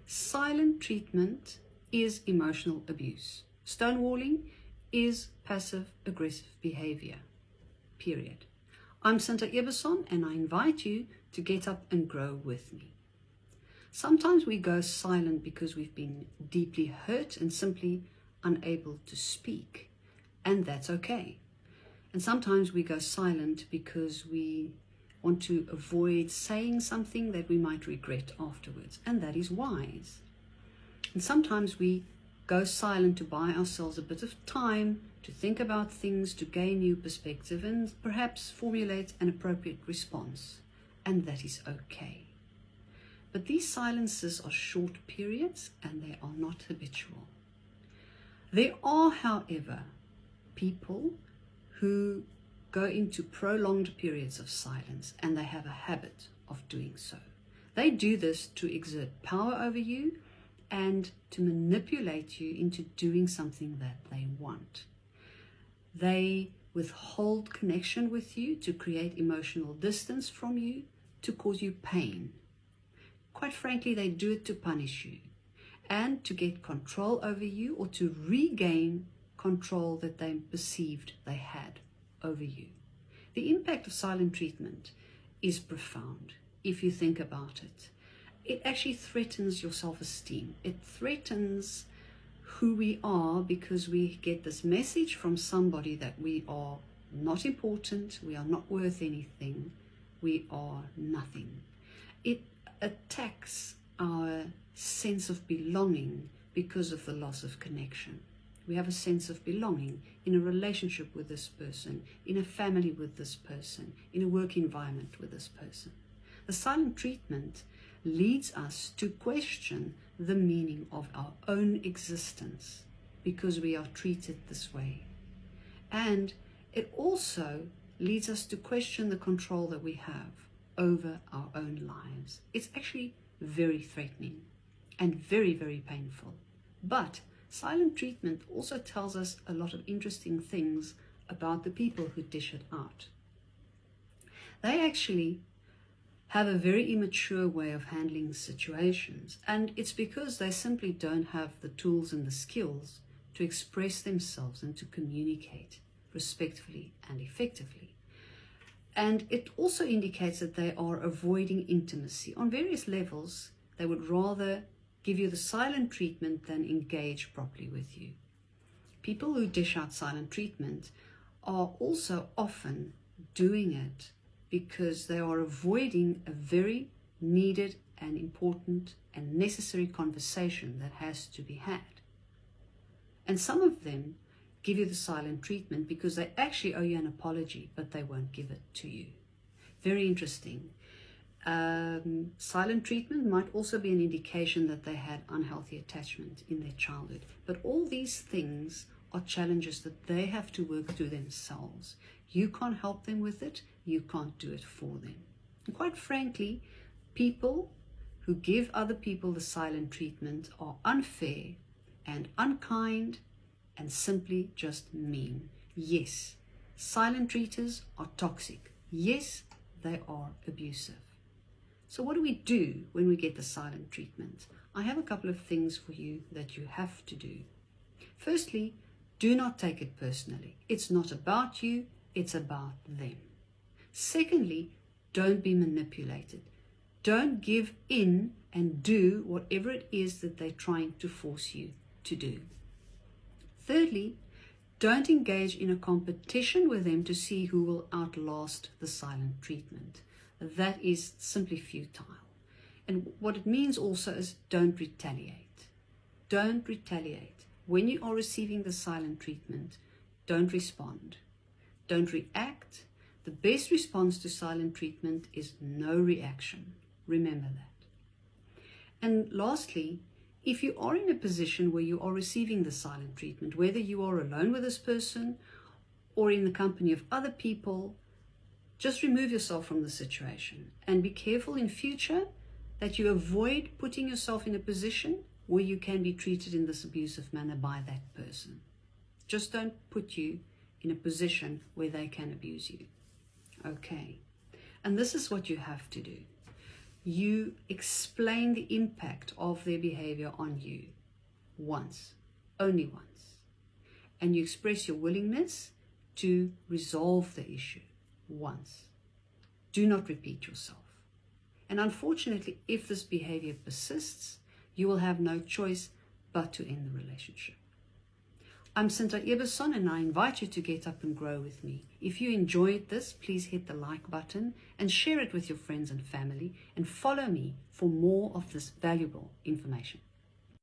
Silent treatment is emotional abuse. Stonewalling is passive-aggressive behavior, period. I'm Sinta Ebersohn, and I invite you to get up and grow with me. Sometimes we go silent because we've been deeply hurt and simply unable to speak, and that's okay. And sometimes we go silent because we want to avoid saying something that we might regret afterwards, and that is wise. And sometimes we go silent to buy ourselves a bit of time to think about things, to gain new perspective, and perhaps formulate an appropriate response, and that is okay. But these silences are short periods and they are not habitual. There are, however, people who go into prolonged periods of silence, and they have a habit of doing so. They do this to exert power over you and to manipulate you into doing something that they want. They withhold connection with you to create emotional distance from you, to cause you pain. Quite frankly, they do it to punish you and to get control over you, or to regain control that they perceived they had over you. The impact of silent treatment is profound if you think about it. It actually threatens your self-esteem. It threatens who we are, because we get this message from somebody that we are not important, we are not worth anything, we are nothing. It attacks our sense of belonging because of the loss of connection. We have a sense of belonging in a relationship with this person, in a family with this person, in a work environment with this person. The silent treatment leads us to question the meaning of our own existence because we are treated this way. And it also leads us to question the control that we have over our own lives. It's actually very threatening and very, very painful. But silent treatment also tells us a lot of interesting things about the people who dish it out. They actually have a very immature way of handling situations, and it's because they simply don't have the tools and the skills to express themselves and to communicate respectfully and effectively. And it also indicates that they are avoiding intimacy. On various levels, they would rather give you the silent treatment than engage properly with you. People who dish out silent treatment are also often doing it because they are avoiding a very needed and important and necessary conversation that has to be had. And some of them give you the silent treatment because they actually owe you an apology, but they won't give it to you. Very interesting. Silent treatment might also be an indication that they had unhealthy attachment in their childhood. But all these things are challenges that they have to work through themselves. You can't help them with it. You can't do it for them. And quite frankly, people who give other people the silent treatment are unfair and unkind and simply just mean. Yes, silent treaters are toxic. Yes, they are abusive. So what do we do when we get the silent treatment? I have a couple of things for you that you have to do. Firstly, do not take it personally. It's not about you, it's about them. Secondly, don't be manipulated. Don't give in and do whatever it is that they're trying to force you to do. Thirdly, don't engage in a competition with them to see who will outlast the silent treatment. That is simply futile. And what it means also is don't retaliate. Don't retaliate. When you are receiving the silent treatment, don't respond. Don't react. The best response to silent treatment is no reaction. Remember that. And lastly, if you are in a position where you are receiving the silent treatment, whether you are alone with this person or in the company of other people, just remove yourself from the situation and be careful in future that you avoid putting yourself in a position where you can be treated in this abusive manner by that person. Just don't put you in a position where they can abuse you. Okay. And this is what you have to do. you explain the impact of their behavior on you once, only once, and you express your willingness to resolve the issue once. Do not repeat yourself. And unfortunately, if this behavior persists, you will have no choice but to end the relationship. I'm Sinta Ebersohn, and I invite you to get up and grow with me. If you enjoyed this, please hit the like button and share it with your friends and family, and follow me for more of this valuable information.